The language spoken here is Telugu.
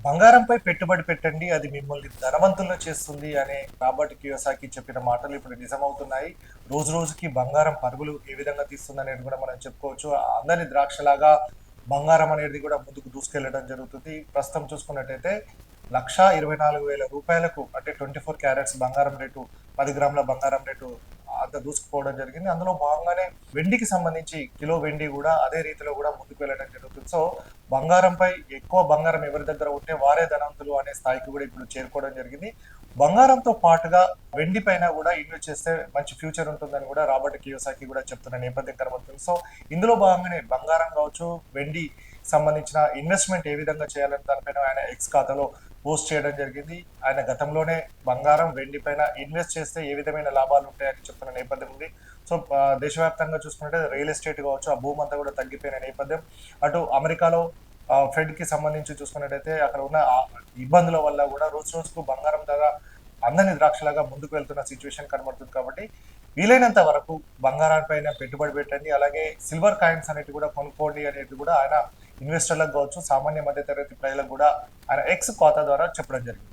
బంగారంపై పెట్టుబడి పెట్టండి. అది మిమ్మల్ని ధనవంతులను చేస్తుంది అనే రాబర్ట్ కియోసాకి చెప్పిన మాటలు ఇప్పుడు నిజమవుతున్నాయి. రోజు రోజుకి బంగారం పరుగులు ఏ విధంగా తీస్తుందనేది కూడా మనం చెప్పుకోవచ్చు. అందని ద్రాక్షలాగా బంగారం అనేది కూడా ముందుకు దూసుకెళ్లడం జరుగుతుంది. ప్రస్తుతం చూసుకున్నట్టయితే రూ. 1,24,000 అంటే 24 క్యారెట్స్ బంగారం రేటు 10 గ్రాముల బంగారం రేటు అంత దూసుకుపోవడం జరిగింది. అందులో భాగంగానే వెండికి సంబంధించి కిలో వెండి కూడా అదే రీతిలో కూడా ముందుకు వెళ్ళడం జరుగుతుంది. సో బంగారంపై ఎక్కువ బంగారం ఎవరి దగ్గర ఉంటే వారే ధనవంతులు అనే స్థాయికి కూడా ఇప్పుడు చేరుకోవడం జరిగింది. బంగారంతో పాటుగా వెండి పైన కూడా ఇన్వెస్ట్ చేస్తే మంచి ఫ్యూచర్ ఉంటుందని కూడా రాబర్ట్ కియోసాకి కూడా చెప్తున్న నేపథ్యం కనబడుతుంది. సో ఇందులో భాగంగానే బంగారం కావచ్చు, వెండి సంబంధించిన ఇన్వెస్ట్మెంట్ ఏ విధంగా చేయాలని దానిపైన ఆయన ఎక్స్ ఖాతాలో పోస్ట్ చేయడం జరిగింది. ఆయన గతంలోనే బంగారం, వెండి పైన ఇన్వెస్ట్ చేస్తే ఏ విధమైన లాభాలు ఉంటాయని చెప్తున్న నేపథ్యం ఉంది. సో దేశవ్యాప్తంగా చూసుకుంటే రియల్ ఎస్టేట్ కావచ్చు, ఆ భూమి అంతా కూడా తగ్గిపోయిన నేపథ్యం. అటు అమెరికాలో ఫెడ్ కి సంబంధించి చూసుకున్నట్టయితే అక్కడ ఉన్న ఇబ్బందుల వల్ల కూడా రోజు రోజుకు బంగారం ధర అందని ద్రాక్షలాగా ముందుకు వెళ్తున్న సిచ్యువేషన్ కనబడుతుంది. కాబట్టి వీలైనంత వరకు బంగారం పైన పెట్టుబడి పెట్టండి. అలాగే సిల్వర్ కాయిన్స్ అనేవి కూడా కొనుక్కోండి అనేది కూడా ఆయన ఇన్వెస్టర్లకు కావచ్చు, సామాన్య మధ్య తరగతి ప్రజలకు కూడా ఆయన ఎక్స్ ఖాతా ద్వారా చెప్పడం జరిగింది.